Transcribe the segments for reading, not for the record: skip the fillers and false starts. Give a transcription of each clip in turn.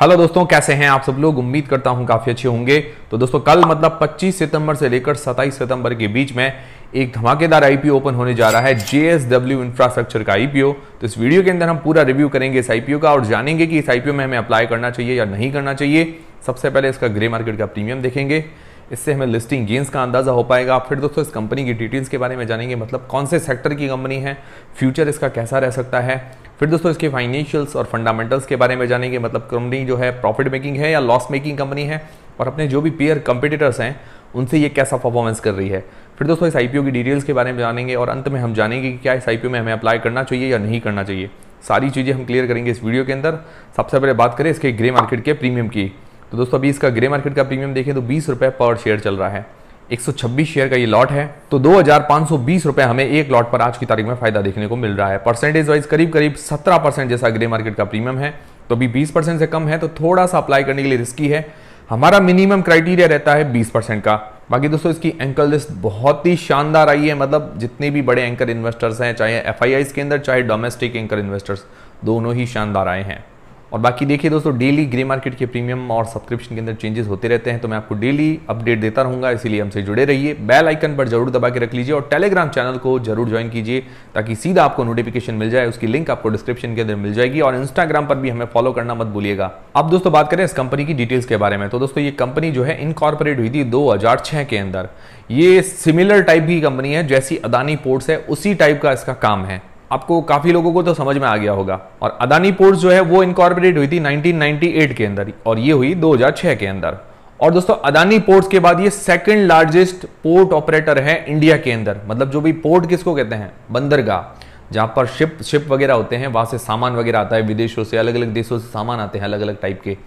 Hello दोस्तों, कैसे हैं आप सब लोग। उम्मीद करता हूं काफी अच्छे होंगे। तो दोस्तों कल मतलब 25 सितंबर से लेकर 27 सितंबर के बीच में एक धमाकेदार आईपीओ ओपन होने जा रहा है, जेएसडब्ल्यू इंफ्रास्ट्रक्चर का आईपीओ। तो इस वीडियो के अंदर हम पूरा रिव्यू करेंगे इस आईपीओ का और जानेंगे कि इस आईपीओ में हमें अप्लाई करना चाहिए या नहीं करना चाहिए। सबसे पहले इसका ग्रे मार्केट का प्रीमियम देखेंगे, इससे हमें लिस्टिंग गेन्स का अंदाजा हो पाएगा। फिर दोस्तों इस कंपनी की डिटेल्स के बारे में जानेंगे, मतलब कौन से सेक्टर की कंपनी है, फ्यूचर इसका कैसा रह सकता है। फिर दोस्तों इसके फाइनेंशियल्स और फंडामेंटल्स के बारे में जानेंगे, मतलब कंपनी जो है प्रॉफिट मेकिंग है या लॉस मेकिंग कंपनी है, और अपने जो भी पीयर कंपटीटर्स हैं उनसे ये कैसा परफॉर्मेंस कर रही है। फिर दोस्तों इस आईपीओ की डिटेल्स के बारे में जानेंगे और अंत में हम जानेंगे कि क्या इस आईपीओ में हमें अप्लाई करना चाहिए या नहीं करना चाहिए। सारी चीज़ें हम क्लियर करेंगे इस वीडियो के अंदर। सबसे पहले बात करें इसके ग्रे मार्केट के प्रीमियम की। तो दोस्तों अभी इसका ग्रे मार्केट का प्रीमियम देखें तो 20 रुपये पर शेयर चल रहा है। 126 शेयर का ये लॉट है, तो 2520 रुपए हमें एक लॉट पर आज की तारीख में फायदा देखने को मिल रहा है। परसेंटेज वाइज करीब 17% जैसा ग्रे मार्केट का प्रीमियम है, तो अभी 20% से कम है, तो थोड़ा सा अप्लाई करने के लिए रिस्की है। हमारा मिनिमम क्राइटेरिया रहता है 20% का। बाकी दोस्तों इसकी एंकर लिस्ट बहुत ही शानदार आई है, मतलब जितने भी बड़े एंकर इन्वेस्टर्स हैं, चाहे एफआईआईज के अंदर चाहे डोमेस्टिक एंकर इन्वेस्टर्स, दोनों ही शानदार आए हैं। और बाकी देखिए दोस्तों, डेली ग्रे मार्केट के प्रीमियम और सब्सक्रिप्शन के अंदर चेंजेस होते रहते हैं, तो मैं आपको डेली अपडेट देता रहूंगा, इसीलिए हमसे जुड़े रहिए। बेल आइकन पर जरूर दबा के रख लीजिए और टेलीग्राम चैनल को जरूर ज्वाइन कीजिए ताकि सीधा आपको नोटिफिकेशन मिल जाए। उसकी लिंक आपको डिस्क्रिप्शन के अंदर मिल जाएगी और इंस्टाग्राम पर भी हमें फॉलो करना मत भूलिएगा। अब दोस्तों बात करें इस कंपनी की डिटेल्स के बारे में। तो दोस्तों ये कंपनी जो है इनकॉर्पोरेट हुई थी 2006 के अंदर। ये सिमिलर टाइप की कंपनी है, जैसी अदानी पोर्ट्स है उसी टाइप का इसका काम है। आपको काफी लोगों को तो समझ में आ गया होगा। और अदानी पोर्ट्स जो है वो इनकॉर्पोरेट हुई थी 1998 के अंदर और ये हुई 2006 के अंदर। और दोस्तों अदानी पोर्ट्स के बाद ये सेकंड लार्जेस्ट पोर्ट ऑपरेटर है इंडिया के अंदर। मतलब जो भी पोर्ट किसको कहते हैं, बंदरगाह, जहां पर शिप वगैरह होते हैं, वहां से सामान वगैरह आता है, विदेशों से अलग अलग देशों से सामान आते हैं अलग अलग टाइप के।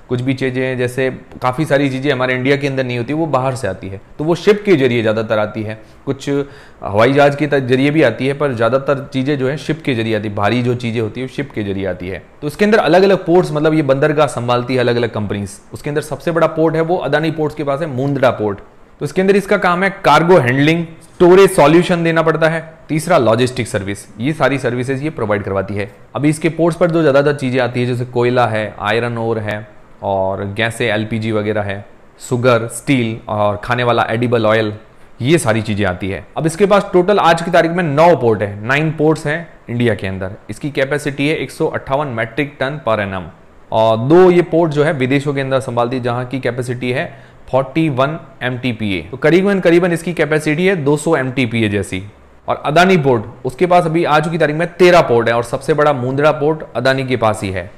कुछ भी चीज़ें, जैसे काफ़ी सारी चीज़ें हमारे इंडिया के अंदर नहीं होती, वो बाहर से आती है, तो वो शिप के जरिए ज़्यादातर आती है। कुछ हवाई जहाज़ के जरिए भी आती है, पर ज़्यादातर चीज़ें जो है शिप के जरिए आती है। भारी जो चीज़ें होती है वो शिप के जरिए आती है। तो इसके अंदर अलग अलग पोर्ट्स, मतलब ये बंदरगाह संभालती है अलग अलग कंपनीज। उसके अंदर सबसे बड़ा पोर्ट है वो अदानी पोर्ट्स के पास है, मुंद्रा पोर्ट। तो इसके अंदर इसका काम है कार्गो हैंडलिंग, स्टोरेज सॉल्यूशन देना पड़ता है। तीसरा लॉजिस्टिक सर्विस, ये सारी सर्विसेज ये प्रोवाइड करवाती है। अभी इसके पोर्ट्स पर जो ज़्यादातर चीज़ें आती है, जैसे कोयला है, आयरन ओर है, और गैसें एलपीजी वगैरह है, शुगर, स्टील और खाने वाला एडिबल ऑयल, ये सारी चीज़ें आती है। अब इसके पास टोटल आज की तारीख में 9 पोर्ट है, 9 पोर्ट्स हैं इंडिया के अंदर। इसकी कैपेसिटी है 158 मैट्रिक टन पर एनम। और 2 ये पोर्ट जो है विदेशों के अंदर संभालती है, जहां की कैपेसिटी है 41 MTPA। तो करीबन इसकी कैपेसिटी है 200 MTPA जैसी। और अदानी पोर्ट, उसके पास अभी आज की तारीख में 13 पोर्ट है और सबसे बड़ा मुंद्रा पोर्ट अदानी के पास ही है।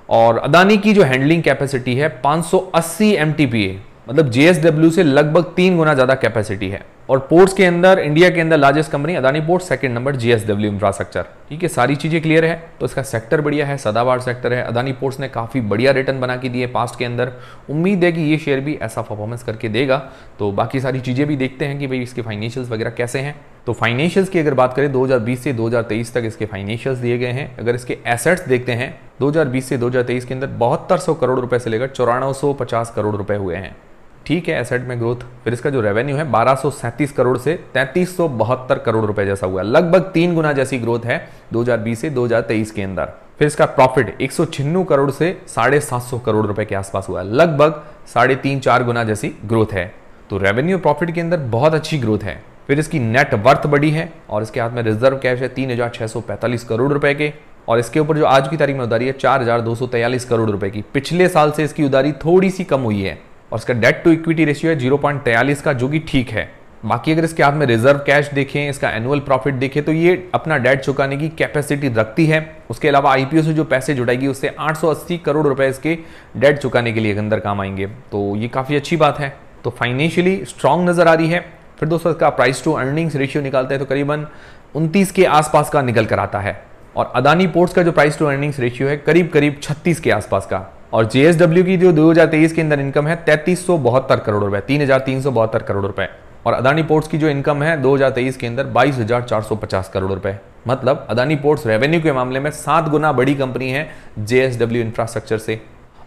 और अदानी की जो हैंडलिंग कैपेसिटी है 580 MTPA, मतलब जेएसडब्ल्यू से लगभग 3 गुना ज्यादा कैपेसिटी है। और पोर्ट्स के अंदर इंडिया के अंदर largest company Adani port, second number JSW infrastructure. ठीक है, सारी चीजें क्लियर है। तो इसका सेक्टर बढ़िया है, सदाबहार सेक्टर है। अदानी पोर्ट्स ने काफी बढ़िया रिटर्न बना के दिए पास्ट के अंदर। उम्मीद है कि ये शेयर भी ऐसा परफॉर्मेंस करके देगा। तो बाकी सारी चीजें भी देखते हैं कि भाई इसके फाइनेंशियल्स वगैरह कैसे हैं। तो फाइनेंशियल्स की अगर बात करें 2020 से 2023 तक इसके फाइनेंशियल्स दिए गए हैं। अगर इसके एसेट्स देखते हैं 2020 से 2023 के अंदर 7200 करोड़ रुपए से लेकर 9450 करोड़ रुपए हुए हैं। ठीक है, एसेट में ग्रोथ। फिर इसका जो रेवेन्यू है 1237 करोड़ से 3372 करोड़ रुपए जैसा हुआ, लगभग 3 गुना जैसी ग्रोथ है 2020 से 2023 के अंदर। फिर इसका प्रॉफिट 196 करोड़ से 750 करोड़ रुपए के आसपास हुआ, लगभग 3.5-4 गुना जैसी ग्रोथ है। तो रेवेन्यू प्रॉफिट के अंदर बहुत अच्छी ग्रोथ है। फिर इसकी नेट वर्थ बढ़ी है और इसके हाथ में रिजर्व कैश है 3645 करोड़ रुपए के। और इसके ऊपर जो आज की तारीख में उधारी है 4243 करोड़ रुपए की। पिछले साल से इसकी उधारी थोड़ी सी कम हुई है। और इसका डेट टू इक्विटी रेशियो है 0.43 का, जो कि ठीक है। बाकी अगर इसके हाथ में रिजर्व कैश देखें, इसका एनुअल प्रॉफिट देखें, तो ये अपना डेट चुकाने की कैपेसिटी रखती है। उसके अलावा आईपीओ से जो पैसे जुटाएगी उससे 880 करोड़ रुपए इसके डेट चुकाने के लिए अंदर काम आएंगे। तो ये काफी अच्छी बात है। तो फाइनेंशियली स्ट्रांग नजर आ रही है। फिर दोस्तों इसका प्राइस टू अर्निंग्स रेशियो निकालते हैं तो करीबन 29 के आसपास का निकल कर आता है। और अदानी पोर्ट्स का जो प्राइस टू अर्निंग्स रेशियो है करीब 36 के आसपास का। और जेएसडब्ल्यू की जो 2023 के अंदर इनकम है 3372 करोड़ रुपए, 3372 करोड़ रुपए। और अदानी पोर्ट्स की जो इनकम है 2023 के अंदर 22,450 करोड़ रुपए। मतलब अदानी पोर्ट्स रेवेन्यू के मामले में 7 गुना बड़ी कंपनी है जेएसडब्ल्यू इंफ्रास्ट्रक्चर से।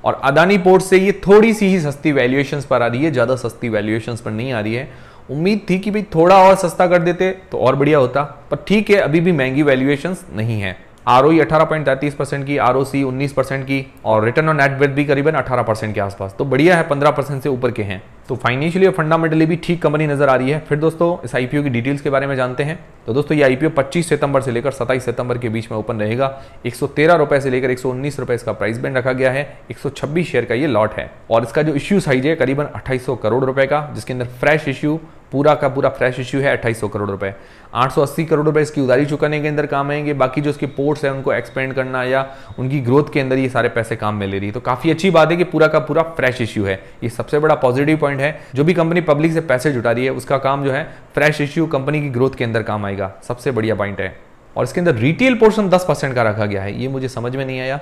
और अदानी पोर्ट्स से ये थोड़ी सी ही सस्ती वैल्यूएशंस पर आ रही है, ज्यादा सस्ती वैल्यूएशंस पर नहीं आ रही है। उम्मीद थी कि भाई थोड़ा और सस्ता कर देते तो और बढ़िया होता, पर ठीक है, अभी भी महंगी वैल्यूएशंस नहीं है। ROE 18.33% की, ROC 19% की और रिटर्न ऑन नेट वर्थ भी करीबन 18% के आसपास। तो बढ़िया है, 15% से ऊपर के हैं। तो फाइनेंशियली और फंडामेंटली भी ठीक कंपनी नजर आ रही है। फिर दोस्तों इस आईपीओ की डिटेल्स के बारे में जानते हैं। तो दोस्तों ये आईपीओ 25 सितंबर से लेकर 27 सितंबर के बीच में ओपन रहेगा। 113 रुपए से लेकर 119 रुपए इसका प्राइस बैंड रखा गया है। 126 शेयर का ये लॉट है और इसका जो इश्यू साइज है करीबन 2800 करोड़ रुपए का, जिसके अंदर फ्रेश इश्यू पूरा का पूरा फ्रेश इश्यू है 2800 करोड़ रुपए। 880 करोड़ रुपए इसकी उधारी चुकाने के अंदर काम आएंगे। बाकी जो इसके पोर्ट्स हैं उनको एक्सपेंड करना या उनकी ग्रोथ के अंदर ये सारे पैसे काम में ले रही है। तो काफी अच्छी बात है कि पूरा का पूरा फ्रेश इश्यू है। ये सबसे बड़ा पॉजिटिव पॉइंट है। जो भी कंपनी पब्लिक से पैसे जुटा रही है उसका काम जो है फ्रेश इश्यू कंपनी की ग्रोथ के अंदर काम आएगा, सबसे बढ़िया पॉइंट है। और इसके अंदर रिटेल पोर्शन 10% का रखा गया है, ये मुझे समझ में नहीं आया।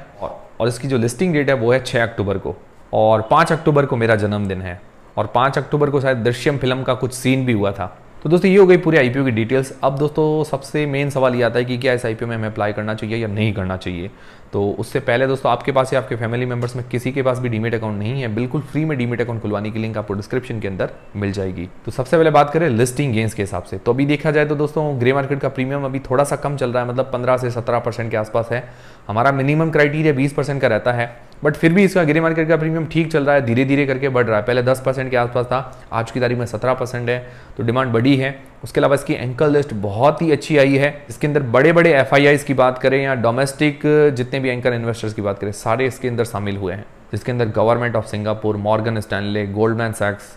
और इसकी जो लिस्टिंग डेट है वो है 6 अक्टूबर को और 5 अक्टूबर को मेरा जन्मदिन है और 5 अक्टूबर को शायद दृश्यम फिल्म का कुछ सीन भी हुआ था। तो दोस्तों ये हो गई पूरी आईपीओ की डिटेल्स। अब दोस्तों सबसे मेन सवाल ये आता है कि क्या इस आईपीओ में हमें अप्लाई करना चाहिए या नहीं करना चाहिए। तो उससे पहले दोस्तों आपके पास या आपके फैमिली मेंबर्स में किसी के पास भी डीमेट अकाउंट नहीं है, बिल्कुल फ्री में डीमेट अकाउंट खुलवाने की लिंक आपको डिस्क्रिप्शन के अंदर मिल जाएगी। तो सबसे पहले बात करें लिस्टिंग गेन्स के हिसाब से, तो अभी देखा जाए तो दोस्तों ग्रे मार्केट का प्रीमियम अभी थोड़ा सा कम चल रहा है, मतलब 15 से 17% के आसपास है। हमारा मिनिमम क्राइटेरिया 20% का रहता है, बट फिर भी इसका ग्रे मार्केट का प्रीमियम ठीक चल रहा है, धीरे धीरे करके बढ़ रहा है। पहले 10% के आसपास था, आज की तारीख में 17% है, तो डिमांड बढ़ी है। उसके अलावा इसकी एंकर लिस्ट बहुत ही अच्छी आई है। इसके अंदर बड़े बड़े FIIs की बात करें या डोमेस्टिक जितने भी एंकर इन्वेस्टर्स की बात करें, सारे इसके अंदर शामिल हुए हैं, जिसके अंदर government of Singapore, Morgan Stanley, Goldman सैक्स,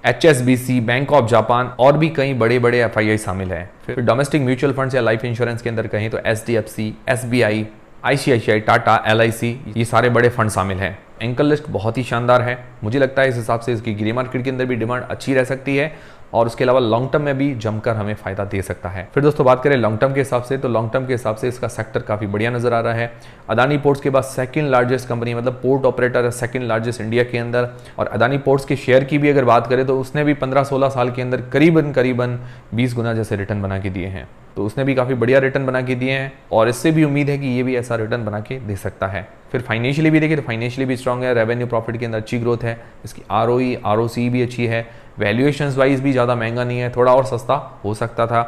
HSBC, बैंक ऑफ जापान और भी कई बड़े बड़े FII शामिल हैं। फिर डोमेस्टिक म्यूचुअल फंड्स या लाइफ इंश्योरेंस के अंदर कहें तो SDFC, SBI, ICICI, Tata, LIC, ये सारे बड़े फंड शामिल हैं। एंकर लिस्ट बहुत ही शानदार है, मुझे लगता है इस हिसाब से इसकी ग्रे मार्केट के अंदर भी डिमांड अच्छी रह सकती है और उसके अलावा लॉन्ग टर्म में भी जमकर हमें फायदा दे सकता है। फिर दोस्तों बात करें लॉन्ग टर्म के हिसाब से, तो लॉन्ग टर्म के हिसाब से इसका सेक्टर काफी बढ़िया नजर आ रहा है। अदानी पोर्ट्स के बाद सेकंड लार्जेस्ट कंपनी, मतलब पोर्ट ऑपरेटर है सेकंड लार्जेस्ट इंडिया के अंदर। और अदानी पोर्ट्स के शेयर की भी अगर बात करें तो उसने भी 15-16 साल के अंदर करीबन 20 गुना जैसे रिटर्न बना के दिए हैं, तो उसने भी काफी बढ़िया रिटर्न बना के दिए हैं और इससे भी उम्मीद है कि ये भी ऐसा रिटर्न बना के दे सकता है। फिर फाइनेंशियली भी देखिए तो फाइनेंशियली भी स्ट्रांग है, रेवेन्यू प्रॉफिट के अंदर अच्छी ग्रोथ है, इसकी ROE ROC भी अच्छी है, वैल्यूएशंस वाइज भी ज़्यादा महंगा नहीं है, थोड़ा और सस्ता हो सकता था।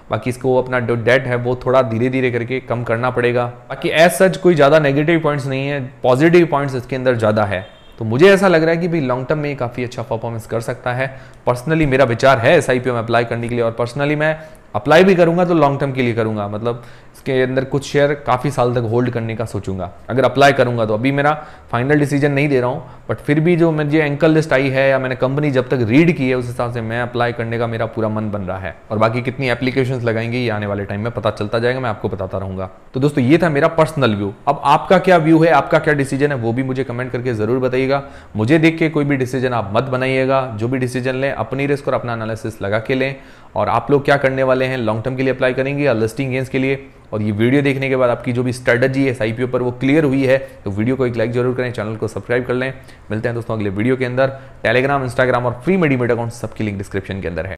बाकी इसको अपना जो डेट है वो थोड़ा धीरे धीरे करके कम करना पड़ेगा। बाकी एज सच कोई ज़्यादा नेगेटिव पॉइंट्स नहीं है, पॉजिटिव पॉइंट्स इसके अंदर ज़्यादा है। तो मुझे ऐसा लग रहा है कि भाई लॉन्ग टर्म में काफ़ी अच्छा परफॉर्मेंस कर सकता है। पर्सनली मेरा विचार है इस आईपीओ में अप्लाई करने के लिए और पर्सनली मैं अप्लाई भी करूंगा तो लॉन्ग टर्म के लिए करूंगा, मतलब इसके अंदर कुछ शेयर काफ़ी साल तक होल्ड करने का सोचूंगा अगर अप्लाई करूंगा तो। अभी मेरा फाइनल डिसीजन नहीं दे रहा हूं, बट फिर भी जो मुझे एंकर लिस्ट आई है या मैंने कंपनी जब तक रीड की है उस हिसाब से मैं अप्लाई करने का मेरा पूरा मन बन रहा है। और बाकी कितनी एप्लीकेशंस लगाएंगे ये आने वाले टाइम में पता चलता जाएगा, मैं आपको बताता रहूंगा। तो दोस्तों ये था मेरा पर्सनल व्यू। अब आपका क्या व्यू है, आपका क्या डिसीजन है, वो भी मुझे कमेंट करके जरूर बताइएगा। मुझे देख के कोई भी डिसीजन आप मत बनाइएगा, जो भी डिसीजन लें अपनी रिस्क और अपना एनालिसिस लगा के लें। और आप लोग क्या करने वाले हैं, लॉन्ग टर्म के लिए अप्लाई करेंगे या लिस्टिंग गेन्स के लिए। और ये वीडियो देखने के बाद आपकी जो भी स्ट्रेटजी है इस आईपीओ पर वो क्लियर हुई है तो वीडियो को एक लाइक जरूर करें, चैनल को सब्सक्राइब कर लें। मिलते हैं दोस्तों अगले वीडियो के अंदर। टेलीग्राम, इंस्टाग्राम और फ्री में डीमेट अकाउंट सबकी लिंक डिस्क्रिप्शन के अंदर है।